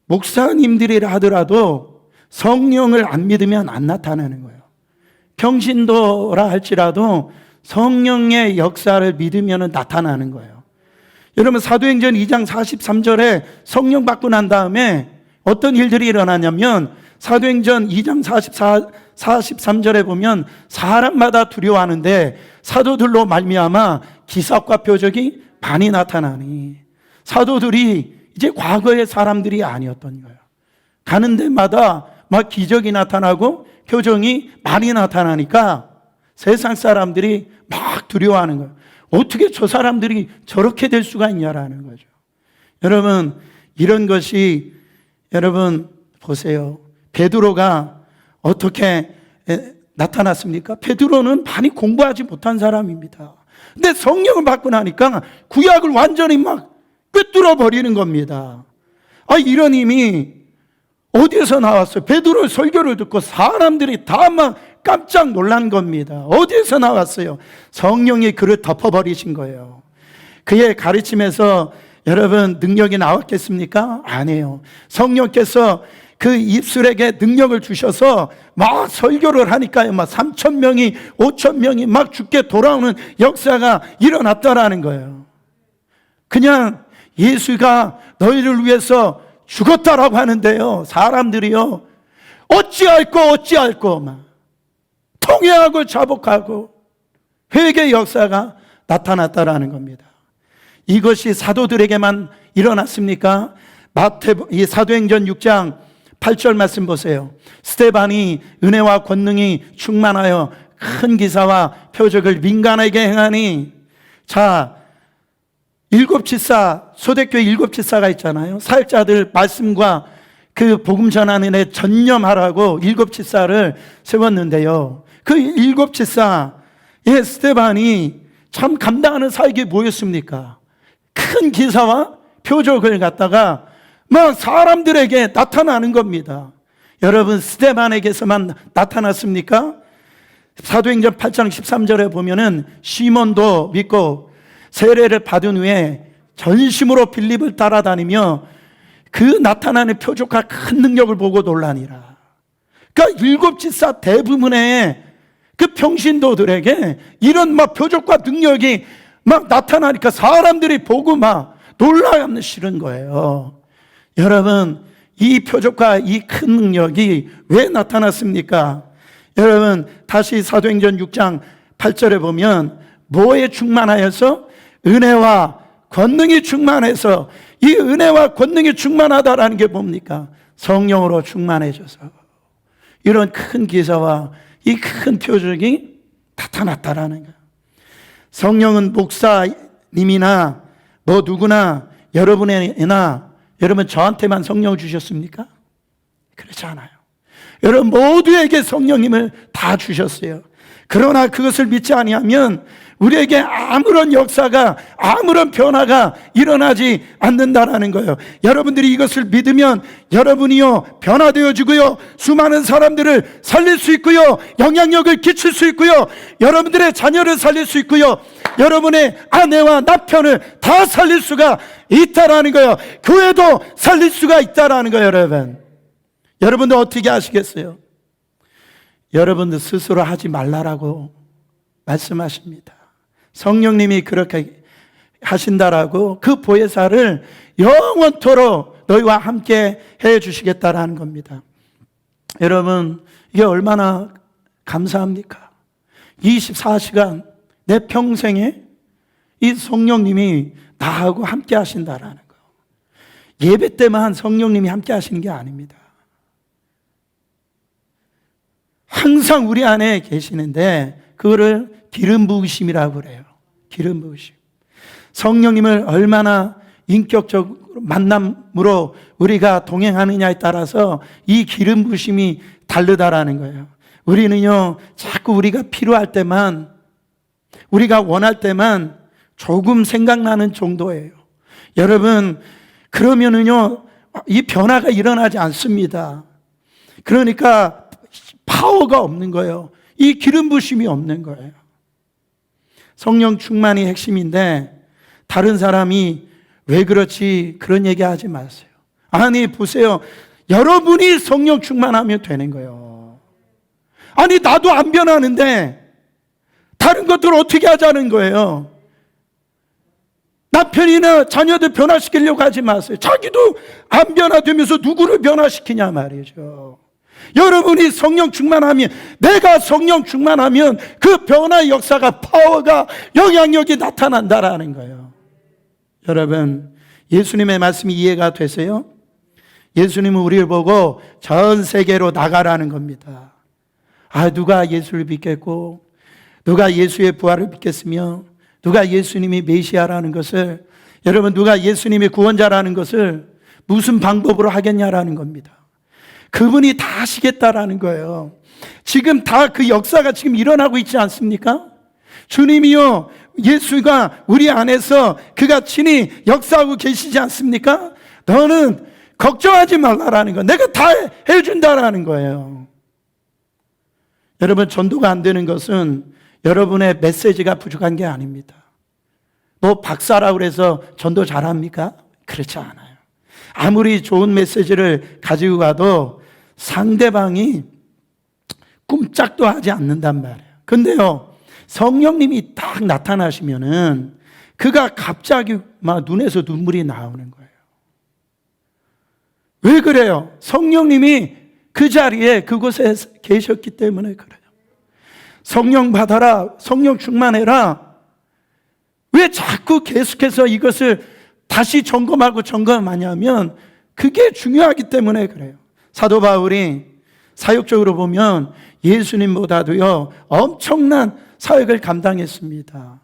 Speaker 1: 목사님들이라 하더라도 성령을 안 믿으면 안 나타나는 거예요. 평신도라 할지라도 성령의 역사를 믿으면 나타나는 거예요. 여러분, 사도행전 2장 43절에 성령 받고 난 다음에 어떤 일들이 일어나냐면, 사도행전 2장 43절에 보면 사람마다 두려워하는데 사도들로 말미암아 기사과 표적이 많이 나타나니, 사도들이 이제 과거의 사람들이 아니었던 거예요. 가는 데마다 막 기적이 나타나고 표정이 많이 나타나니까 세상 사람들이 막 두려워하는 거예요. 어떻게 저 사람들이 저렇게 될 수가 있냐라는 거죠. 여러분, 이런 것이, 여러분 보세요. 베드로가 어떻게 나타났습니까? 베드로는 많이 공부하지 못한 사람입니다. 근데 성령을 받고 나니까 구약을 완전히 막 꿰뚫어 버리는 겁니다. 이런 힘이 어디에서 나왔어요? 베드로의 설교를 듣고 사람들이 다 막 깜짝 놀란 겁니다. 어디에서 나왔어요? 성령이 그를 덮어버리신 거예요. 그의 가르침에서 여러분 능력이 나왔겠습니까? 아니에요. 성령께서 그 입술에게 능력을 주셔서 막 설교를 하니까요, 막 3,000명이 5,000명이 막 죽게 돌아오는 역사가 일어났다라는 거예요. 그냥 예수가 너희를 위해서 죽었다라고 하는데요, 사람들이요, 어찌할꼬 막 통회하고 자복하고 회개 역사가 나타났다라는 겁니다. 이것이 사도들에게만 일어났습니까? 이 사도행전 6장 8절 말씀 보세요. 스데반이 은혜와 권능이 충만하여 큰 기사와 표적을 민간에게 행하니, 자, 일곱 지사, 초대교회 일곱 지사가 있잖아요. 사역자들 말씀과 그 복음 전하는 데 전념하라고 일곱 지사를 세웠는데요, 그 일곱 지사의 스데반이 참 감당하는 사역이 뭐였습니까? 큰 기사와 표적을 갖다가 막 사람들에게 나타나는 겁니다. 여러분, 스데반에게서만 나타났습니까? 사도행전 8장 13절에 보면은 시몬도 믿고 세례를 받은 후에 전심으로 빌립을 따라다니며 그 나타나는 표적과 큰 능력을 보고 놀라니라. 그러니까 일곱 지사 대부분의 그 평신도들에게 이런 막 표적과 능력이 막 나타나니까 사람들이 보고 막 놀라면 싫은 거예요. 여러분, 이 표적과 이 큰 능력이 왜 나타났습니까? 여러분, 다시 사도행전 6장 8절에 보면 뭐에 충만하여서? 은혜와 권능이 충만해서, 이 은혜와 권능이 충만하다라는 게 뭡니까? 성령으로 충만해져서 이런 큰 기사와 이 큰 표적이 나타났다라는 거예요. 성령은 목사님이나 뭐 누구나 여러분에게나, 여러분 저한테만 성령을 주셨습니까? 그렇지 않아요. 여러분 모두에게 성령님을 다 주셨어요. 그러나 그것을 믿지 아니하면 우리에게 아무런 역사가, 아무런 변화가 일어나지 않는다라는 거예요. 여러분들이 이것을 믿으면 여러분이요 변화되어지고요, 수많은 사람들을 살릴 수 있고요, 영향력을 끼칠 수 있고요, 여러분들의 자녀를 살릴 수 있고요, 여러분의 아내와 남편을 다 살릴 수가 있다라는 거예요. 교회도 살릴 수가 있다라는 거예요. 여러분들 어떻게 하시겠어요? 여러분들 스스로 하지 말라라고 말씀하십니다. 성령님이 그렇게 하신다라고 그 보혜사를 영원토록 너희와 함께 해 주시겠다라는 겁니다. 여러분, 이게 얼마나 감사합니까? 24시간 내 평생에 이 성령님이 나하고 함께 하신다라는 거. 예배 때만 성령님이 함께 하시는 게 아닙니다. 항상 우리 안에 계시는데 그거를 기름 부으심이라고 그래요. 기름 부으심. 성령님을 얼마나 인격적 만남으로 우리가 동행하느냐에 따라서 이 기름 부으심이 다르다라는 거예요. 우리는요, 자꾸 우리가 필요할 때만, 우리가 원할 때만 조금 생각나는 정도예요. 여러분, 그러면은요, 이 변화가 일어나지 않습니다. 그러니까 파워가 없는 거예요. 이 기름 부으심이 없는 거예요. 성령 충만이 핵심인데 다른 사람이 왜 그렇지 그런 얘기 하지 마세요. 아니 보세요. 여러분이 성령 충만하면 되는 거예요. 아니 나도 안 변하는데 다른 것들을 어떻게 하자는 거예요. 남편이나 자녀들 변화시키려고 하지 마세요. 자기도 안 변화되면서 누구를 변화시키냐 말이죠. 여러분이 성령 충만하면, 내가 성령 충만하면 그 변화의 역사가, 파워가, 영향력이 나타난다라는 거예요. 여러분, 예수님의 말씀이 이해가 되세요? 예수님은 우리를 보고 전 세계로 나가라는 겁니다. 아, 누가 예수를 믿겠고, 누가 예수의 부활을 믿겠으며, 누가 예수님이 메시아라는 것을, 여러분 누가 예수님이 구원자라는 것을 무슨 방법으로 하겠냐라는 겁니다. 그분이 다 하시겠다라는 거예요. 지금 다 그 역사가 지금 일어나고 있지 않습니까? 주님이요, 예수가 우리 안에서 그가 친히 역사하고 계시지 않습니까? 너는 걱정하지 말라라는 거, 내가 다 해준다라는 거예요. 여러분, 전도가 안 되는 것은 여러분의 메시지가 부족한 게 아닙니다. 뭐 박사라고 해서 전도 잘합니까? 그렇지 않아요. 아무리 좋은 메시지를 가지고 가도 상대방이 꼼짝도 하지 않는단 말이에요. 근데요, 성령님이 딱 나타나시면은 그가 갑자기 막 눈에서 눈물이 나오는 거예요. 왜 그래요? 성령님이 그 자리에 그곳에 계셨기 때문에 그래요. 성령 받아라, 성령 충만해라. 왜 자꾸 계속해서 이것을 다시 점검하냐면 그게 중요하기 때문에 그래요. 사도 바울이 사역적으로 보면 예수님보다도요 엄청난 사역을 감당했습니다.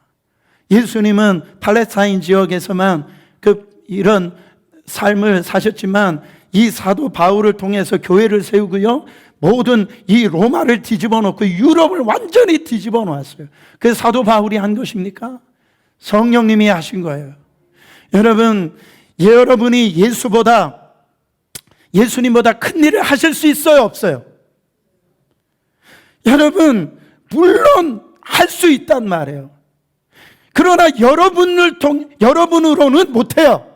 Speaker 1: 예수님은 팔레스타인 지역에서만 이런 삶을 사셨지만 이 사도 바울을 통해서 교회를 세우고요, 모든 이 로마를 뒤집어 놓고 유럽을 완전히 뒤집어 놓았어요. 그래서 사도 바울이 한 것입니까? 성령님이 하신 거예요. 여러분, 여러분이 예수님보다 큰 일을 하실 수 있어요, 없어요? 여러분, 물론 할 수 있단 말이에요. 그러나 여러분으로는 못해요.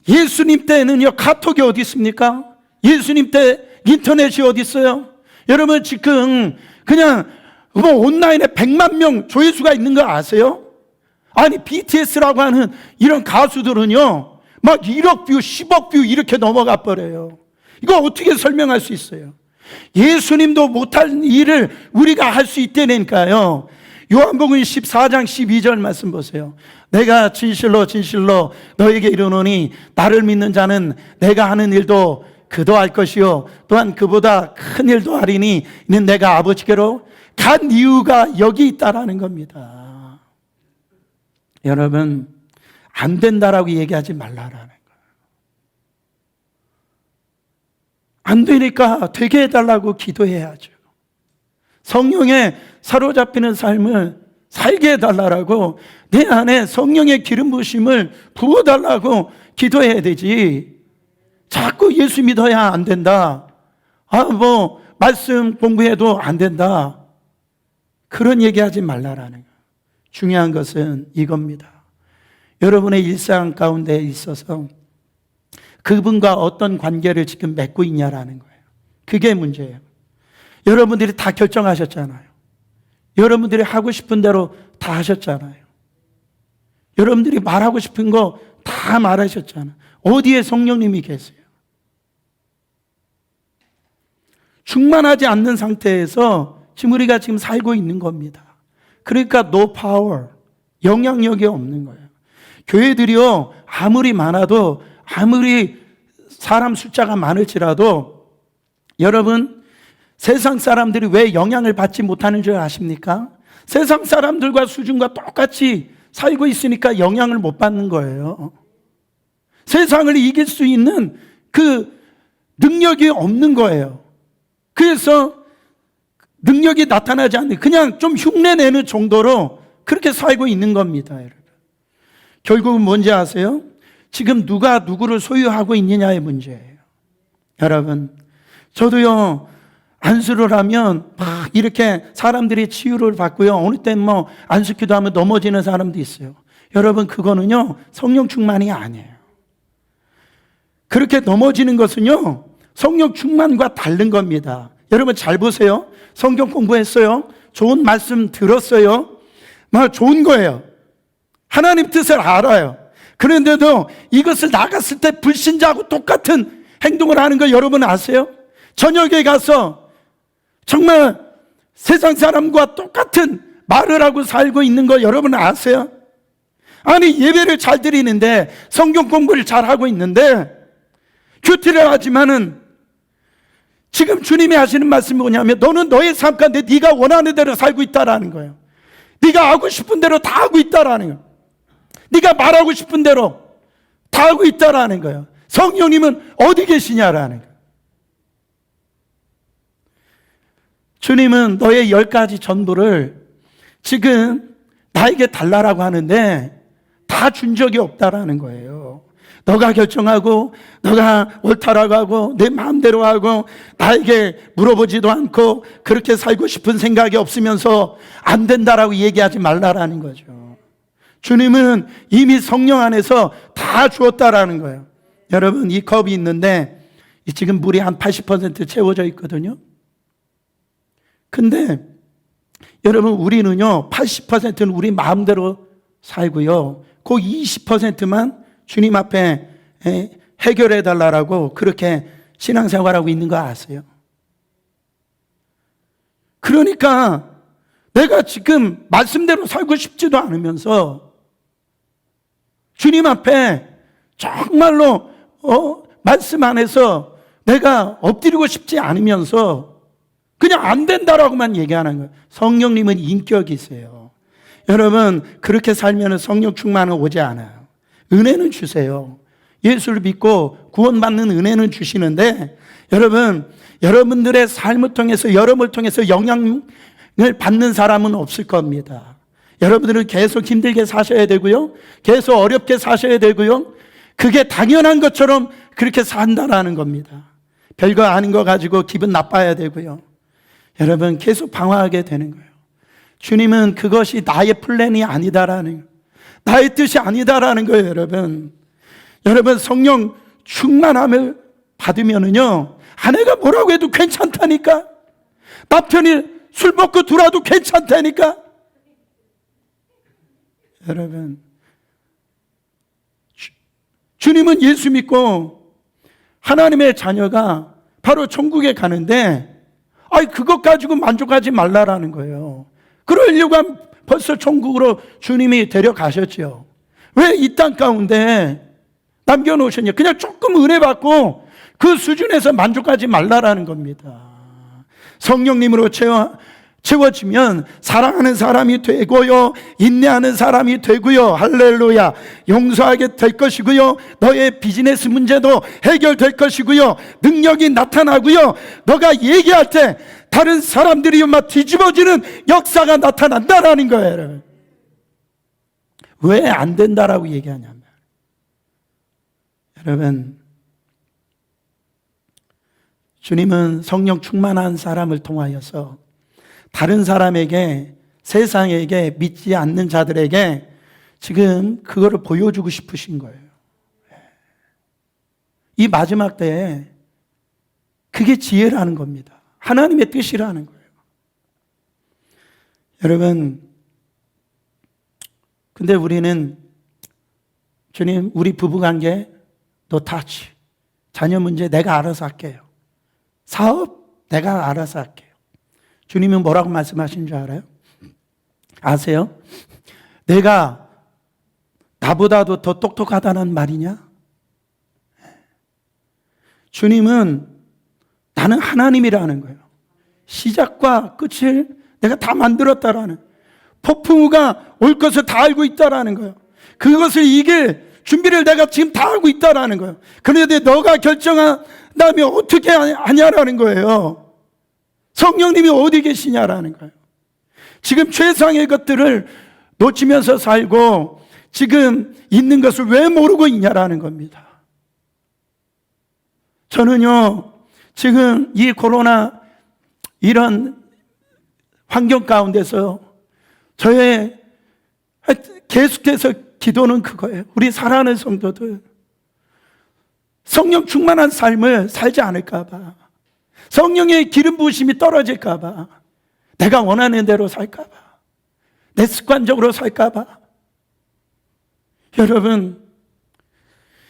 Speaker 1: 예수님 때는요, 카톡이 어디 있습니까? 예수님 때 인터넷이 어디 있어요? 여러분, 지금 그냥 뭐 온라인에 100만 명 조회수가 있는 거 아세요? 아니, BTS라고 하는 이런 가수들은요, 막 1억 뷰, 10억 뷰 이렇게 넘어가 버려요. 이거 어떻게 설명할 수 있어요? 예수님도 못할 일을 우리가 할 수 있다니까요. 요한복음 14장 12절 말씀 보세요. 내가 진실로 진실로 너에게 이르노니 나를 믿는 자는 내가 하는 일도 그도 할 것이요 또한 그보다 큰 일도 하리니 이는 내가 아버지께로 간 이유가 여기 있다라는 겁니다. 여러분, 안 된다라고 얘기하지 말라라는 거예요. 안 되니까 되게 해달라고 기도해야죠. 성령에 사로잡히는 삶을 살게 해달라고, 내 안에 성령의 기름 부으심을 부어달라고 기도해야 되지. 자꾸 예수 믿어야 안 된다, 말씀 공부해도 안 된다, 그런 얘기하지 말라라는 거예요. 중요한 것은 이겁니다. 여러분의 일상 가운데 있어서 그분과 어떤 관계를 지금 맺고 있냐라는 거예요. 그게 문제예요. 여러분들이 다 결정하셨잖아요. 여러분들이 하고 싶은 대로 다 하셨잖아요. 여러분들이 말하고 싶은 거 다 말하셨잖아요. 어디에 성령님이 계세요? 충만하지 않는 상태에서 지금 우리가 지금 살고 있는 겁니다. 그러니까 no power, 영향력이 없는 거예요. 교회들이요, 아무리 많아도, 아무리 사람 숫자가 많을지라도, 여러분, 세상 사람들이 왜 영향을 받지 못하는 줄 아십니까? 세상 사람들과 수준과 똑같이 살고 있으니까 영향을 못 받는 거예요. 세상을 이길 수 있는 그 능력이 없는 거예요. 그래서 능력이 나타나지 않는, 그냥 좀 흉내내는 정도로 그렇게 살고 있는 겁니다, 여러분. 결국은 뭔지 아세요? 지금 누가 누구를 소유하고 있느냐의 문제예요. 여러분, 저도요, 안수를 하면 막 이렇게 사람들이 치유를 받고요, 어느 때는 뭐 안수 기도하면 넘어지는 사람도 있어요. 여러분, 그거는요, 성령 충만이 아니에요. 그렇게 넘어지는 것은요, 성령 충만과 다른 겁니다. 여러분 잘 보세요. 성경 공부했어요. 좋은 말씀 들었어요. 막 좋은 거예요. 하나님 뜻을 알아요. 그런데도 이것을 나갔을 때 불신자하고 똑같은 행동을 하는 거 여러분 아세요? 저녁에 가서 정말 세상 사람과 똑같은 말을 하고 살고 있는 거 여러분 아세요? 아니, 예배를 잘 드리는데, 성경 공부를 잘 하고 있는데, 큐티를 하지만은 지금 주님이 하시는 말씀이 뭐냐면, 너는 너의 삶 가운데 네가 원하는 대로 살고 있다라는 거예요. 네가 하고 싶은 대로 다 하고 있다라는 거예요. 네가 말하고 싶은 대로 다 하고 있다라는 거예요. 성령님은 어디 계시냐라는 거예요. 주님은 너의 10가지 전부를 지금 나에게 달라라고 하는데 다 준 적이 없다라는 거예요. 너가 결정하고, 너가 옳다라고 하고, 내 마음대로 하고, 나에게 물어보지도 않고, 그렇게 살고 싶은 생각이 없으면서 안 된다라고 얘기하지 말라라는 거죠. 주님은 이미 성령 안에서 다 주었다라는 거예요. 여러분, 이 컵이 있는데, 지금 물이 한 80% 채워져 있거든요. 근데, 여러분, 우리는요, 80%는 우리 마음대로 살고요, 그 20%만 주님 앞에 해결해 달라고 그렇게 신앙생활하고 있는 거 아세요? 그러니까 내가 지금 말씀대로 살고 싶지도 않으면서 주님 앞에 정말로 말씀 안에서 내가 엎드리고 싶지 않으면서 그냥 안 된다라고만 얘기하는 거예요. 성령님은 인격이세요. 여러분, 그렇게 살면 성령 충만은 오지 않아요. 은혜는 주세요. 예수를 믿고 구원받는 은혜는 주시는데, 여러분, 여러분들의 삶을 통해서, 여러분을 통해서 영향을 받는 사람은 없을 겁니다. 여러분들은 계속 힘들게 사셔야 되고요, 계속 어렵게 사셔야 되고요, 그게 당연한 것처럼 그렇게 산다라는 겁니다. 별거 아닌 거 가지고 기분 나빠야 되고요, 여러분 계속 방황하게 되는 거예요. 주님은 그것이 나의 플랜이 아니다라는 거예요. 나의 뜻이 아니다라는 거예요, 여러분. 여러분, 성령 충만함을 받으면은요, 아내가 뭐라고 해도 괜찮다니까. 남편이 술 먹고 들어와도 괜찮다니까. 여러분, 주님은 예수 믿고 하나님의 자녀가 바로 천국에 가는데, 그것 가지고 만족하지 말라라는 거예요. 그러려고 하면 벌써 천국으로 주님이 데려가셨죠. 왜 이 땅 가운데 남겨놓으셨냐? 그냥 조금 은혜 받고 그 수준에서 만족하지 말라라는 겁니다. 성령님으로 채워지면 사랑하는 사람이 되고요, 인내하는 사람이 되고요, 할렐루야, 용서하게 될 것이고요, 너의 비즈니스 문제도 해결될 것이고요, 능력이 나타나고요, 너가 얘기할 때 다른 사람들이 막 뒤집어지는 역사가 나타난다라는 거예요. 왜 안 된다라고 얘기하냐면, 여러분, 주님은 성령 충만한 사람을 통하여서 다른 사람에게, 세상에게, 믿지 않는 자들에게 지금 그거를 보여주고 싶으신 거예요. 이 마지막 때에 그게 지혜라는 겁니다. 하나님의 뜻이라는 거예요. 여러분, 근데 우리는 주님, 우리 부부관계 no touch, 자녀 문제 내가 알아서 할게요, 사업 내가 알아서 할게요. 주님은 뭐라고 말씀하신 줄 알아요? 아세요? 내가 나보다도 더 똑똑하다는 말이냐? 주님은 나는 하나님이라는 거예요. 시작과 끝을 내가 다 만들었다라는, 폭풍우가 올 것을 다 알고 있다라는 거예요. 그것을 이길 준비를 내가 지금 다 하고 있다라는 거예요. 그런데 너가 결정한다면 어떻게 하냐라는 거예요. 성령님이 어디 계시냐라는 거예요. 지금 최상의 것들을 놓치면서 살고 지금 있는 것을 왜 모르고 있냐라는 겁니다. 저는요, 지금 이 코로나 이런 환경 가운데서 저의 계속해서 기도는 그거예요. 우리 사랑하는 성도들, 성령 충만한 삶을 살지 않을까 봐, 성령의 기름 부으심이 떨어질까 봐, 내가 원하는 대로 살까 봐, 내 습관적으로 살까 봐. 여러분,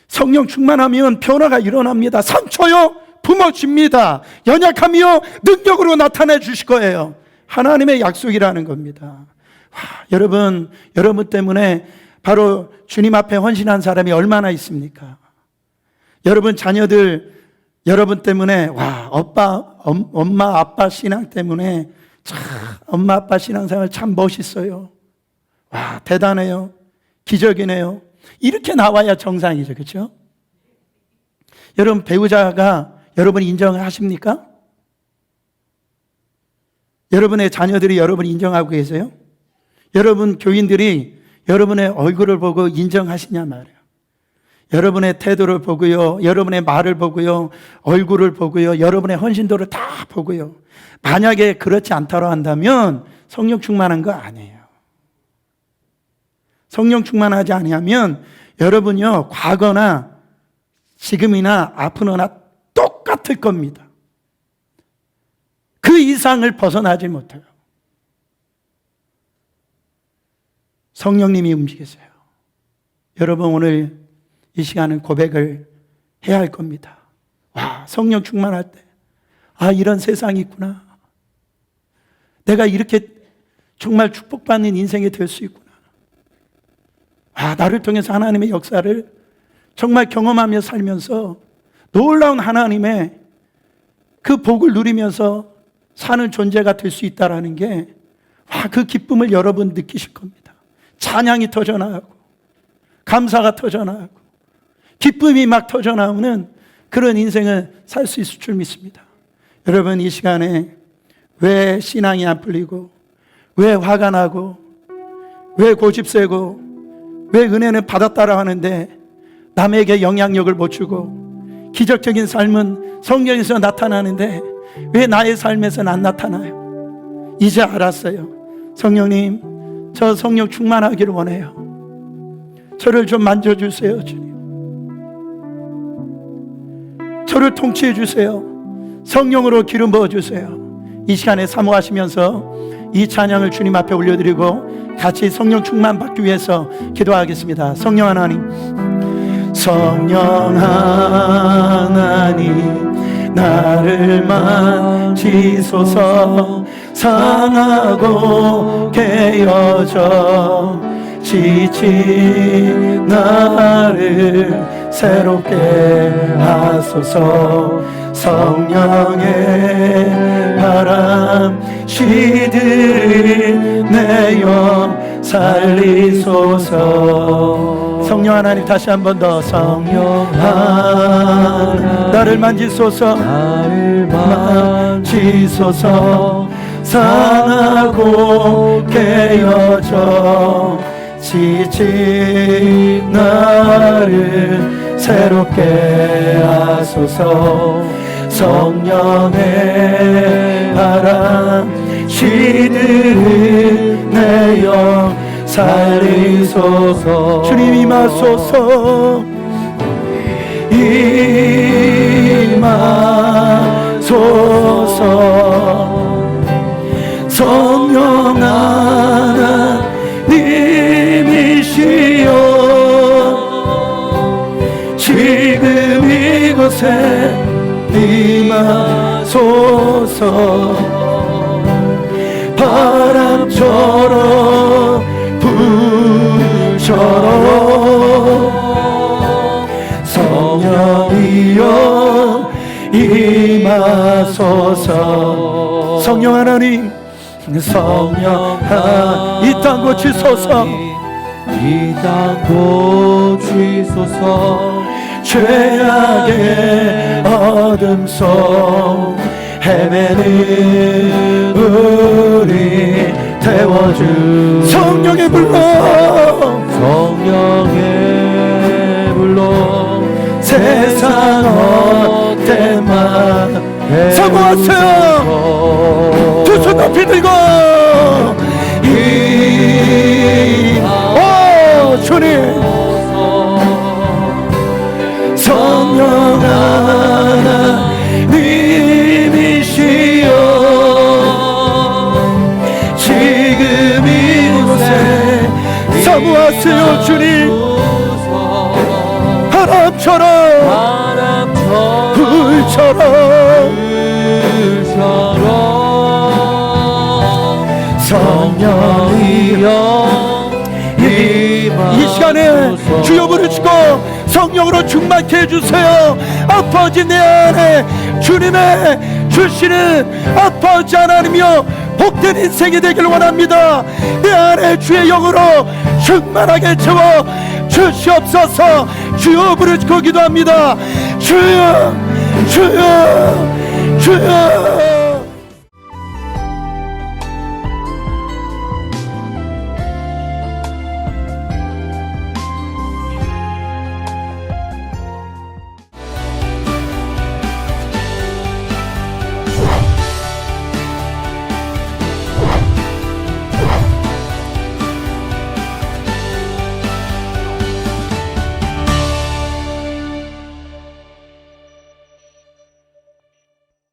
Speaker 1: 성령 충만하면 변화가 일어납니다. 상처요 품어줍니다. 연약함이요 능력으로 나타내 주실 거예요. 하나님의 약속이라는 겁니다. 여러분 때문에 바로 주님 앞에 헌신한 사람이 얼마나 있습니까? 여러분 자녀들 여러분 때문에 엄마 아빠 신앙 때문에 참 엄마 아빠 신앙생활 참 멋있어요. 대단해요. 기적이네요. 이렇게 나와야 정상이죠. 그렇죠? 여러분 배우자가 여러분 인정하십니까? 여러분의 자녀들이 여러분 인정하고 계세요? 여러분 교인들이 여러분의 얼굴을 보고 인정하시냐 말이에요. 여러분의 태도를 보고요, 여러분의 말을 보고요, 얼굴을 보고요, 여러분의 헌신도를 다 보고요. 만약에 그렇지 않다고 한다면 성령 충만한 거 아니에요. 성령 충만하지 아니하면 여러분요 과거나 지금이나 앞으로나 똑같을 겁니다. 그 이상을 벗어나지 못해요. 성령님이 움직이세요. 여러분 오늘 이 시간은 고백을 해야 할 겁니다. 성령 충만할 때 이런 세상이 있구나. 내가 이렇게 정말 축복받는 인생이 될 수 있구나. 나를 통해서 하나님의 역사를 정말 경험하며 살면서 놀라운 하나님의 그 복을 누리면서 사는 존재가 될 수 있다는 게 그 기쁨을 여러분 느끼실 겁니다. 찬양이 터져나가고 감사가 터져나가고 기쁨이 막 터져나오는 그런 인생을 살 수 있을 줄 믿습니다. 여러분 이 시간에 왜 신앙이 안 풀리고 왜 화가 나고 왜 고집세고 왜 은혜는 받았다라 하는데 남에게 영향력을 못 주고 기적적인 삶은 성경에서 나타나는데 왜 나의 삶에서는 안 나타나요? 이제 알았어요. 성령님, 저 성령 충만하기를 원해요. 저를 좀 만져주세요. 주님, 저를 통치해 주세요. 성령으로 기름 부어주세요. 이 시간에 사모하시면서 이 찬양을 주님 앞에 올려드리고 같이 성령 충만 받기 위해서 기도하겠습니다. 성령 하나님, 성령 하나님 나를 만지소서. 상하고 깨어져 지친 나를 새롭게 하소서. 성령의 바람 시들이 내 영 살리소서. 성령 하나님 다시 한 번 더. 성령 하나님 나를 만지소서. 나를 만지소서. 상하고 깨어져 지친 나를 새롭게 하소서. 성령의 바람 시들이 내 영 살리소서. 주님 임하소서. 임하소서. 성령 하나님이시여 지금 이곳에 임하소서. 바람처럼 불처럼 임하소서. 성령 하나님, 성령 하나님, 이 땅 고치소서.
Speaker 2: 이 땅 고치소서.
Speaker 1: 죄악의 어둠 속 헤매는 우리 태워주. 성령의 불로,
Speaker 2: 성령의 불로
Speaker 1: 세상 헛되만 사모하세요. 두 손 높이 들고 오 주님, 성령 하나님이시여, 지금 이곳에 사모하세요. 주님, 바람처럼 불처럼 성령이여 이 시간에 주여 부르시고 성령으로 충만케 해주세요. 아파진 내 안에 주님의 주시는 아파하지 않으며 복된 인생이 되길 원합니다. 내 안에 주의 영으로 충만하게 채워 주시옵소서. 주여 부르시고 기도합니다. 주여, 주여, 주여.